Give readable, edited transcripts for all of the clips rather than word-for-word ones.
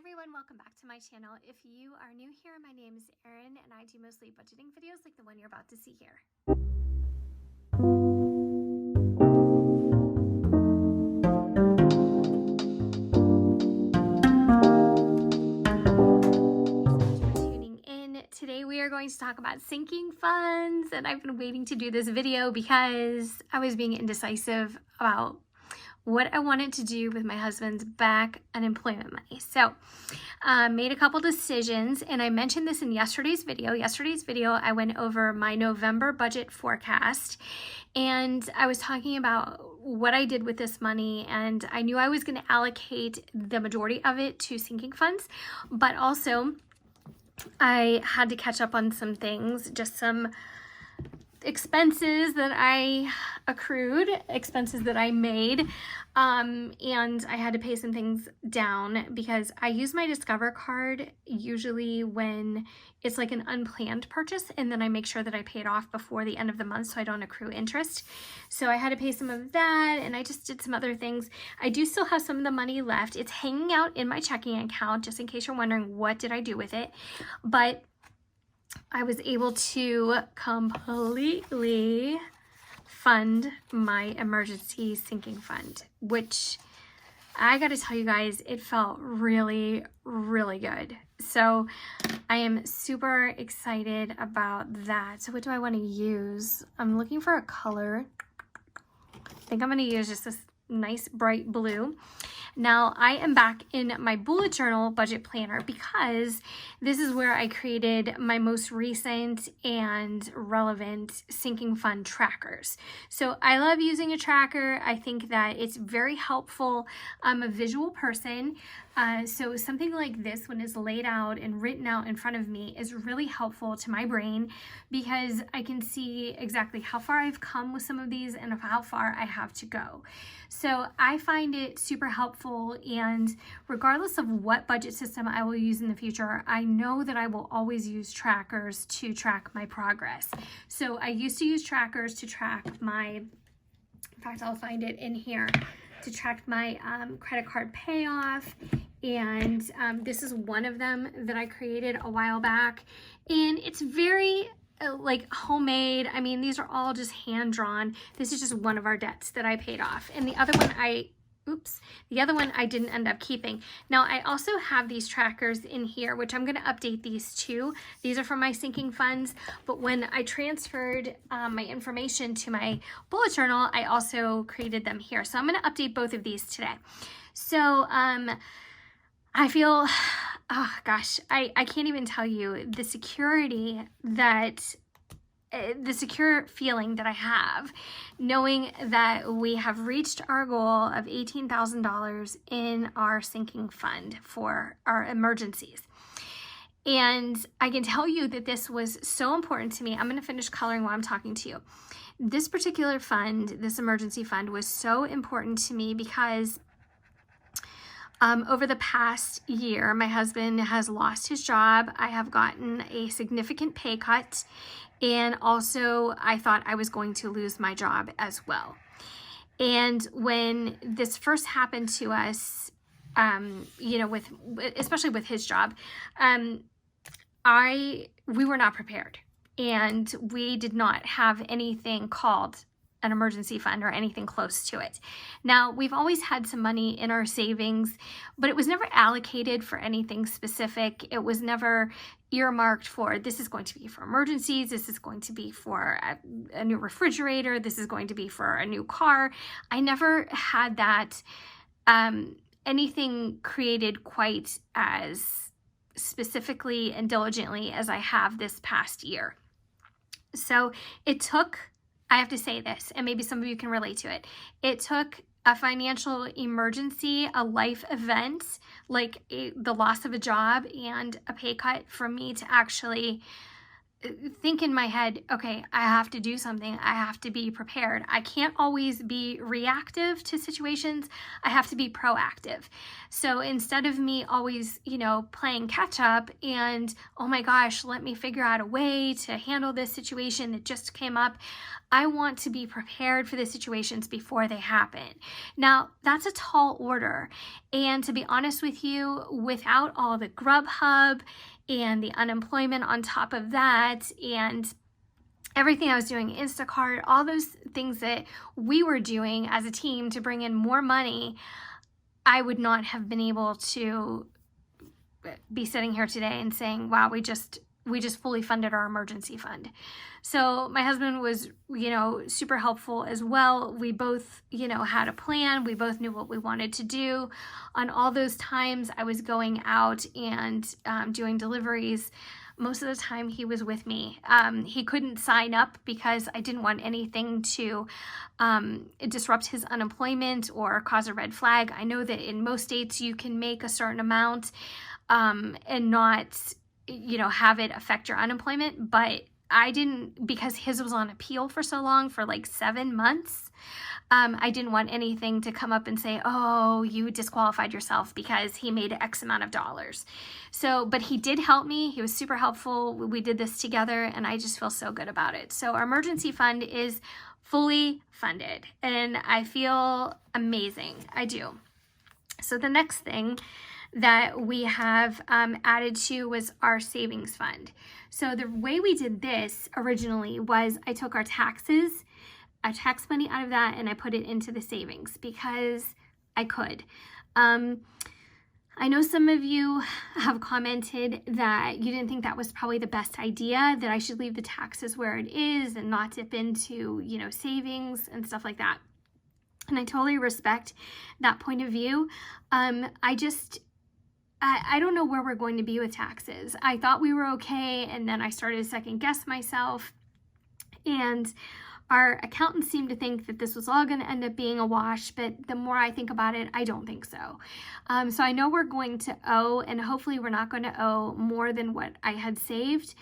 Everyone, welcome back to my channel. If you are new here, my name is Erin and I do mostly budgeting videos like the one you're about to see here. Tuning in. Today we are going to talk about sinking funds, and I've been waiting to do this video because I was being indecisive about what I wanted to do with my husband's back unemployment money. So made a couple decisions, and I mentioned this in yesterday's video. I went over my November budget forecast, and I was talking about what I did with this money, and I knew I was going to allocate the majority of it to sinking funds, but also I had to catch up on some things, just some expenses that I accrued, expenses that I made, and I had to pay some things down because I use my Discover card usually when it's like an unplanned purchase, and then I make sure that I pay it off before the end of the month so I don't accrue interest. So I had to pay some of that, and I just did some other things. I do still have some of the money left. It's hanging out in my checking account, just in case you're wondering what did I do with it. But I was able to completely fund my emergency sinking fund, which I got to tell you guys, it felt really, really good. So I am super excited about that. So what do I want to use? I'm looking for a color. I think I'm going to use just this nice bright blue. Now I am back in my bullet journal budget planner because this is where I created my most recent and relevant sinking fund trackers. So I love using a tracker. I think that it's very helpful. I'm a visual person. So something like this, when it's laid out and written out in front of me, is really helpful to my brain because I can see exactly how far I've come with some of these and how far I have to go. So I find it super helpful, and regardless of what budget system I will use in the future, I know that I will always use trackers to track my progress. So I used to use trackers to track my, in fact, I'll find it in here, to track my credit card payoff, and this is one of them that I created a while back, and it's very like homemade. I mean, these are all just hand drawn. This is just one of our debts that I paid off, and the other one I didn't end up keeping. Now I also have these trackers in here, which I'm going to update these too. These are from my sinking funds, but when I transferred my information to my bullet journal, I also created them here. So I'm going to update both of these today. So I feel, oh gosh, I can't even tell you the security that, the secure feeling that I have knowing that we have reached our goal of $18,000 in our sinking fund for our emergencies. And I can tell you that this was so important to me. I'm going to finish coloring while I'm talking to you. This particular fund, this emergency fund, was so important to me because over the past year, my husband has lost his job. I have gotten a significant pay cut, and also I thought I was going to lose my job as well. And when this first happened to us, you know, especially with his job, we were not prepared, and we did not have anything called an emergency fund or anything close to it. Now, we've always had some money in our savings, but it was never allocated for anything specific. It was never earmarked for, this is going to be for emergencies, this is going to be for a new refrigerator, this is going to be for a new car. I never had that, anything created quite as specifically and diligently as I have this past year. So it took, I have to say this, and maybe some of you can relate to it. It took a financial emergency, a life event, like the loss of a job and a pay cut, for me to actually think in my head, okay, I have to do something. I have to be prepared. I can't always be reactive to situations. I have to be proactive. So instead of me always, you know, playing catch up and, oh my gosh, let me figure out a way to handle this situation that just came up, I want to be prepared for the situations before they happen. Now, that's a tall order. And to be honest with you, without all the Grubhub and the unemployment on top of that, and everything I was doing, Instacart, all those things that we were doing as a team to bring in more money, I would not have been able to be sitting here today and saying, wow, we just fully funded our emergency fund. So my husband was, super helpful as well. We both, had a plan. We both knew what we wanted to do. On all those times I was going out and doing deliveries, most of the time he was with me. He couldn't sign up because I didn't want anything to disrupt his unemployment or cause a red flag. I know that in most states you can make a certain amount and not, have it affect your unemployment, but I didn't, because his was on appeal for so long, for like 7 months. I didn't want anything to come up and say, oh, you disqualified yourself because he made X amount of dollars. So, but he did help me. He was super helpful. We did this together and I just feel so good about it. So our emergency fund is fully funded and I feel amazing. I do. So the next thing that we have added to was our savings fund. So the way we did this originally was I took our tax money out of that and I put it into the savings because I could. I know some of you have commented that you didn't think that was probably the best idea, that I should leave the taxes where it is and not dip into, savings and stuff like that. And I totally respect that point of view. I don't know where we're going to be with taxes. I thought we were okay, and then I started to second guess myself. And our accountant seemed to think that this was all going to end up being a wash, but the more I think about it, I don't think so. So I know we're going to owe, and hopefully we're not going to owe more than what I had saved,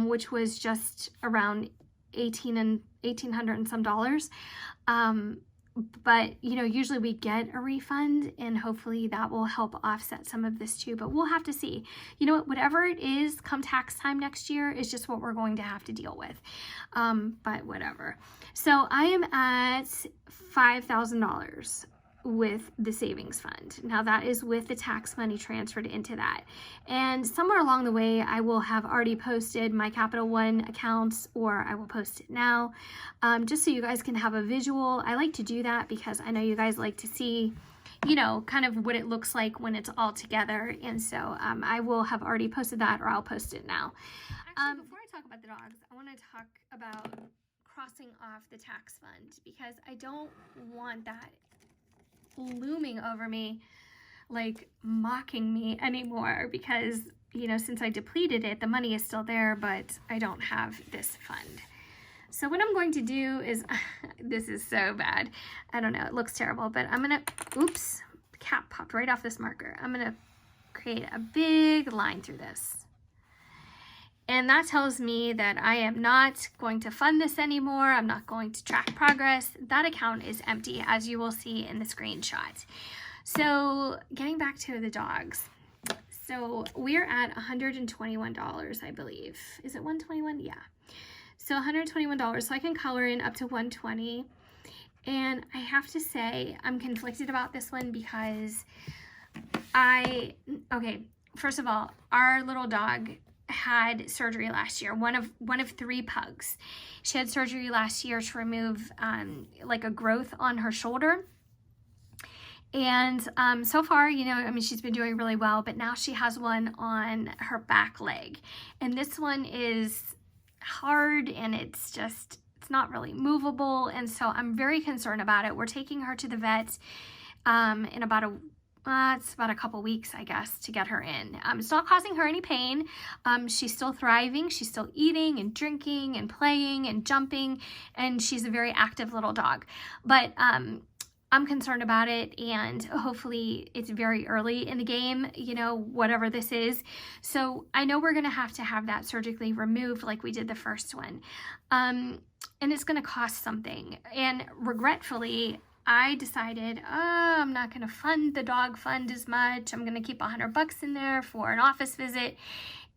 which was just around $1,800 and some dollars. But, usually we get a refund and hopefully that will help offset some of this too, but we'll have to see. Whatever it is come tax time next year is just what we're going to have to deal with. But whatever. So I am at $5,000 with the savings fund. Now that is with the tax money transferred into that. And somewhere along the way, I will have already posted my Capital One accounts, or I will post it now, just so you guys can have a visual. I like to do that because I know you guys like to see, kind of what it looks like when it's all together. And so I will have already posted that, or I'll post it now. Actually, before I talk about the dogs, I want to talk about crossing off the tax fund because I don't want that looming over me, like mocking me anymore, because since I depleted it, the money is still there, but I don't have this fund. So what I'm going to do is this is so bad, I don't know, it looks terrible, but I'm gonna, oops, the cap popped right off this marker. I'm gonna create a big line through this. And that tells me that I am not going to fund this anymore. I'm not going to track progress. That account is empty, as you will see in the screenshot. So getting back to the dogs. So we're at $121, I believe. Is it $121? Yeah. So $121. So I can color in up to $120. And I have to say, I'm conflicted about this one because okay, first of all, our little dog had surgery last year, one of 3 pugs. She had surgery last year to remove like a growth on her shoulder. And so far, she's been doing really well, but now she has one on her back leg. And this one is hard and it's not really movable. And so I'm very concerned about it. We're taking her to the vet in about it's about a couple weeks, I guess, to get her in. It's not causing her any pain. She's still thriving. She's still eating and drinking and playing and jumping, and she's a very active little dog. But I'm concerned about it, and hopefully it's very early in the game, whatever this is. So I know we're going to have that surgically removed like we did the first one. And it's going to cost something. And regretfully, I decided, I'm not going to fund the dog fund as much. I'm going to keep $100 in there for an office visit.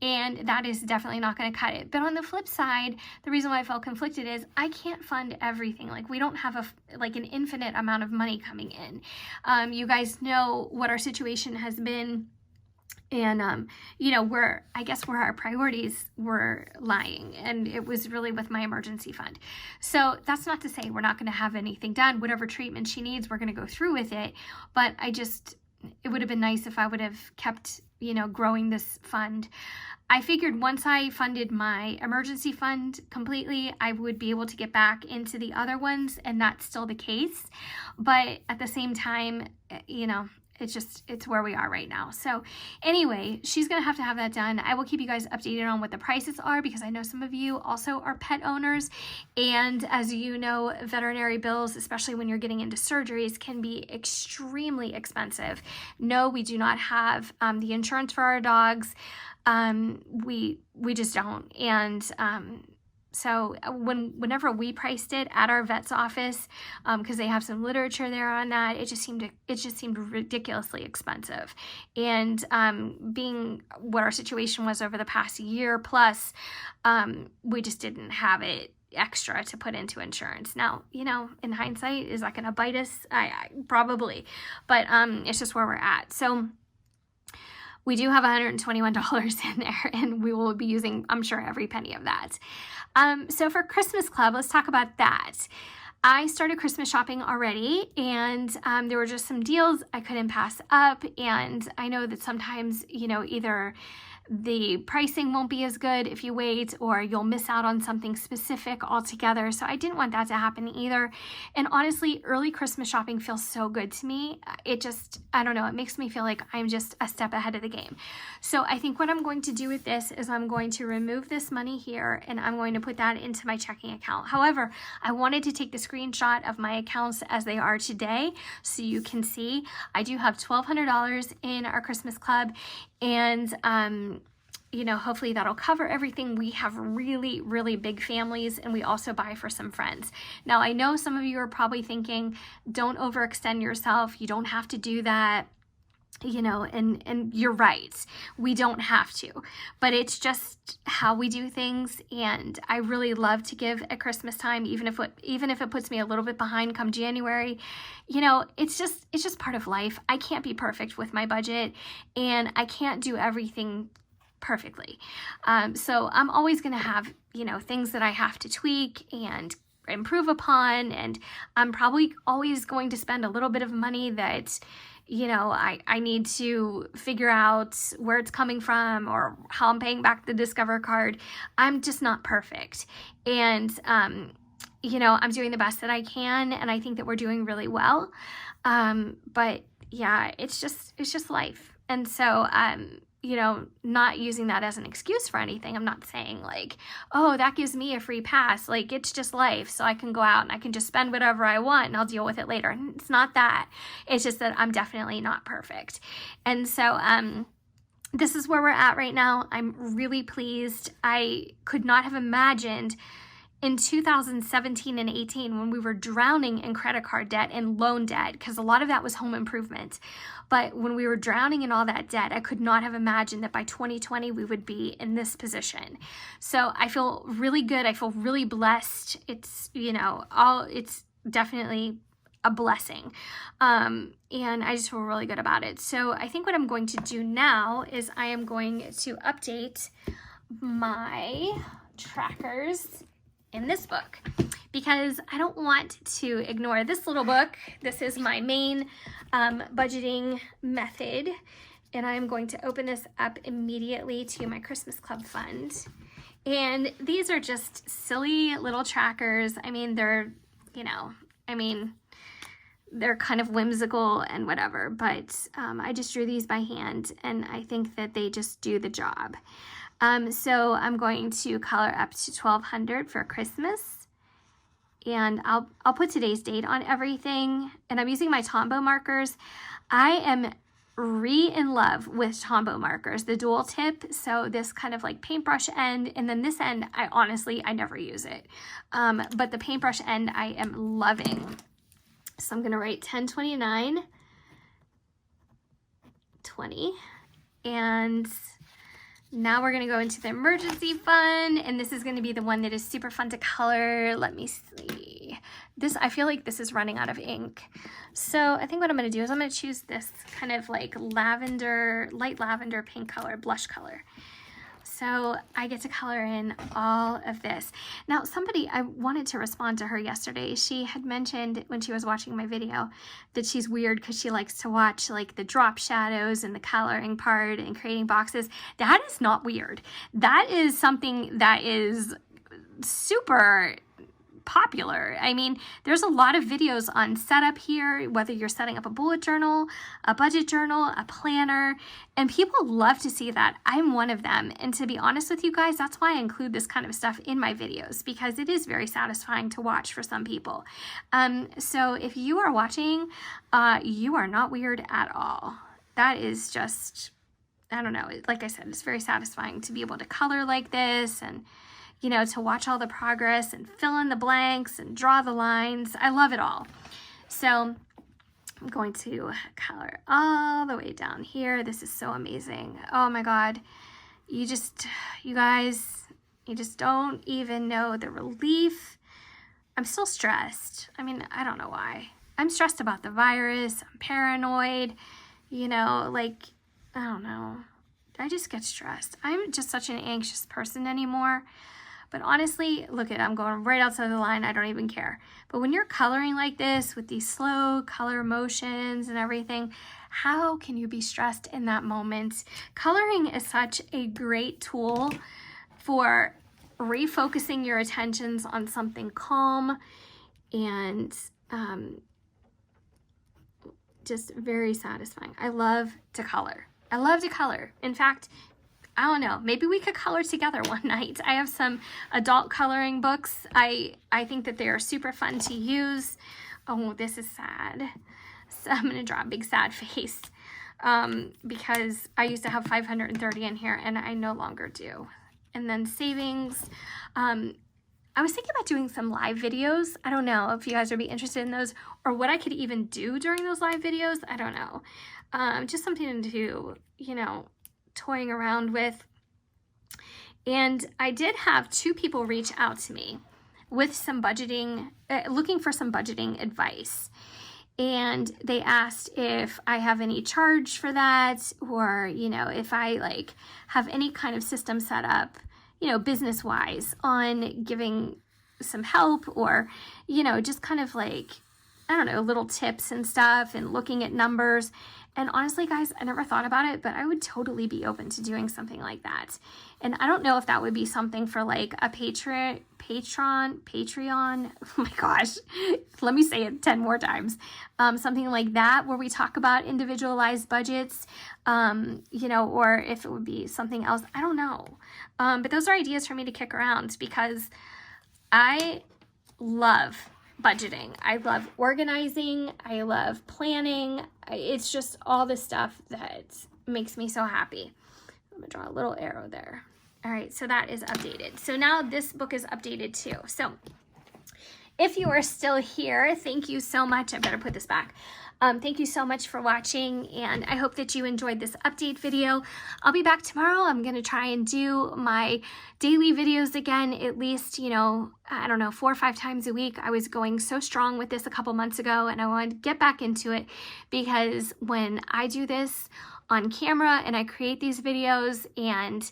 and that is definitely not going to cut it. But on the flip side, the reason why I felt conflicted is I can't fund everything. Like, we don't have an infinite amount of money coming in. You guys know what our situation has been. And, you know, where our priorities were lying, and it was really with my emergency fund. So that's not to say we're not going to have anything done. Whatever treatment she needs, we're going to go through with it. But it would have been nice if I would have kept, you know, growing this fund. I figured once I funded my emergency fund completely, I would be able to get back into the other ones, and that's still the case. But at the same time, you know, it's where we are right now. So anyway, she's going to have that done. I will keep you guys updated on what the prices are, because I know some of you also are pet owners. And as you know, veterinary bills, especially when you're getting into surgeries, can be extremely expensive. No, we do not have the insurance for our dogs. We just don't. And so whenever we priced it at our vet's office, because they have some literature there on that, it just seemed ridiculously expensive. And being what our situation was over the past year plus, we just didn't have it extra to put into insurance. Now, you know, in hindsight, is that going to bite us? I probably, but it's just where we're at. So we do have $121 in there, and we will be using, I'm sure, every penny of that. So for Christmas Club, let's talk about that. I started Christmas shopping already, and there were just some deals I couldn't pass up. And I know that sometimes, you know, either the pricing won't be as good if you wait, or you'll miss out on something specific altogether. So I didn't want that to happen either. And honestly, early Christmas shopping feels so good to me. I don't know, it makes me feel like I'm just a step ahead of the game. So I think what I'm going to do with this is I'm going to remove this money here, and I'm going to put that into my checking account. However, I wanted to take the screenshot of my accounts as they are today, so you can see I do have $1,200 in our Christmas Club. And, you know, hopefully that'll cover everything. We have really, really big families, and we also buy for some friends. Now, I know some of you are probably thinking, don't overextend yourself. You don't have to do that, you know, and you're right. We don't have to, but it's just how we do things. And I really love to give at Christmas time, even if it puts me a little bit behind come January. You know, it's just part of life. I can't be perfect with my budget, and I can't do everything perfectly. So I'm always going to have, you know, things that I have to tweak and improve upon. And I'm probably always going to spend a little bit of money that, you know, I need to figure out where it's coming from, or how I'm paying back the Discover card. I'm just not perfect. And, you know, I'm doing the best that I can, and I think that we're doing really well. But yeah, it's just life. And so, you know, not using that as an excuse for anything. I'm not saying like, oh, that gives me a free pass. Like, it's just life. So I can go out and I can just spend whatever I want, and I'll deal with it later. And it's not that. It's just that I'm definitely not perfect. And so, this is where we're at right now. I'm really pleased. I could not have imagined in 2017 and 18, when we were drowning in credit card debt and loan debt, because a lot of that was home improvement. But when we were drowning in all that debt, I could not have imagined that by 2020 we would be in this position. So I feel really good. I feel really blessed. It's, you know, it's definitely a blessing. And I just feel really good about it. So I think what I'm going to do now is I am going to update my trackers in this book, because I don't want to ignore this little book. This is my main budgeting method, and I'm going to open this up immediately to my Christmas Club fund. And these are just silly little trackers. I mean, they're, you know, they're kind of whimsical and whatever, but I just drew these by hand, and I think that they just do the job. So I'm going to color up to 1200 for Christmas, and I'll put today's date on everything, and I'm using my Tombow markers. I am in love with Tombow markers, the dual tip. So this kind of like paintbrush end, and then this end, I never use it. But the paintbrush end I am loving. So I'm going to write 10/29/20, and Now we're gonna go into the emergency fund, and this is gonna be the one that is super fun to color. Let me see. This, I feel like this is running out of ink. So I think what I'm gonna do is I'm gonna choose this kind of like lavender, light lavender pink color, blush color. So I get to color in all of this. Now somebody, I wanted to respond to her yesterday. She had mentioned when she was watching my video that she's weird because she likes to watch like the drop shadows and the coloring part and creating boxes. That is not weird. That is something that is super popular. I mean, there's a lot of videos on setup here, whether you're setting up a bullet journal, a budget journal, a planner, and people love to see that. I'm one of them. And to be honest with you guys, that's why I include this kind of stuff in my videos, because it is very satisfying to watch for some people. So if you are watching, you are not weird at all. That is just, I don't know, like I said, it's very satisfying to be able to color like this and you know, to watch all the progress and fill in the blanks and draw the lines. I love it all. So I'm going to color all the way down here. This is so amazing. Oh my God. You guys, you just don't even know the relief. I'm still stressed. I mean, I don't know why. I'm stressed about the virus. I'm paranoid, you know, like, I don't know. I just get stressed. I'm just such an anxious person anymore. But honestly, look at, I'm going right outside the line. I don't even care. But when you're coloring like this with these slow color motions and everything, how can you be stressed in that moment? Coloring is such a great tool for refocusing your attentions on something calm and just very satisfying. I love to color. I love to color. In fact, I don't know, maybe we could color together one night. I have some adult coloring books. I think that they are super fun to use. Oh, this is sad. So I'm gonna draw a big sad face because I used to have 530 in here and I no longer do. And then savings. I was thinking about doing some live videos. I don't know if you guys would be interested in those or what I could even do during those live videos. I don't know. Just something to, you know, toying around with. And I did have 2 people reach out to me with some budgeting, looking for some budgeting advice. And they asked if I have any charge for that, or, you know, if I like have any kind of system set up, you know, business wise on giving some help, or, you know, just kind of like, I don't know, little tips and stuff and looking at numbers. And honestly, guys, I never thought about it, but I would totally be open to doing something like that. And I don't know if that would be something for like a Patreon. Oh my gosh, let me say it 10 more times. Something like that where we talk about individualized budgets, you know, or if it would be something else. I don't know. But those are ideas for me to kick around because I love budgeting. I love organizing. I love planning. It's just all the stuff that makes me so happy. I'm gonna draw a little arrow there. All right, so that is updated. So now this book is updated too. So if you are still here, thank you so much. I better put this back. Thank you so much for watching, and I hope that you enjoyed this update video. I'll be back tomorrow. I'm going to try and do my daily videos again, at least, you know, I don't know, 4 or 5 times a week. I was going so strong with this a couple months ago, and I wanted to get back into it because when I do this on camera and I create these videos and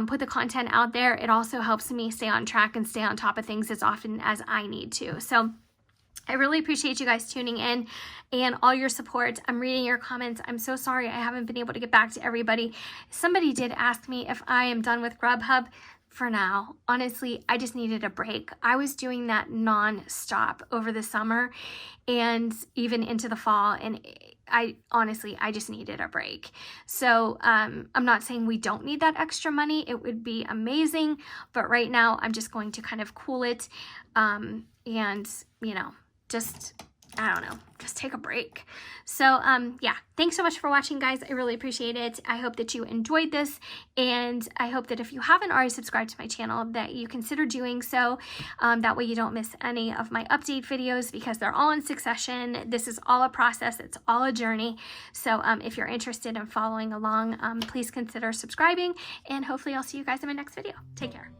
put the content out there, it also helps me stay on track and stay on top of things as often as I need to. So I really appreciate you guys tuning in and all your support. I'm reading your comments. I'm so sorry I haven't been able to get back to everybody. Somebody did ask me if I am done with Grubhub. For now, honestly, I just needed a break. I was doing that non-stop over the summer and even into the fall, and I just needed a break. So I'm not saying we don't need that extra money. It would be amazing, but right now I'm just going to kind of cool it and, you know, just I don't know, just take a break. So yeah, thanks so much for watching, guys. I really appreciate it. I hope that you enjoyed this, and I hope that if you haven't already subscribed to my channel, that you consider doing so. That way you don't miss any of my update videos, because they're all in succession. This is all a process. It's all a journey. So if you're interested in following along, please consider subscribing, and hopefully I'll see you guys in my next video. Take care.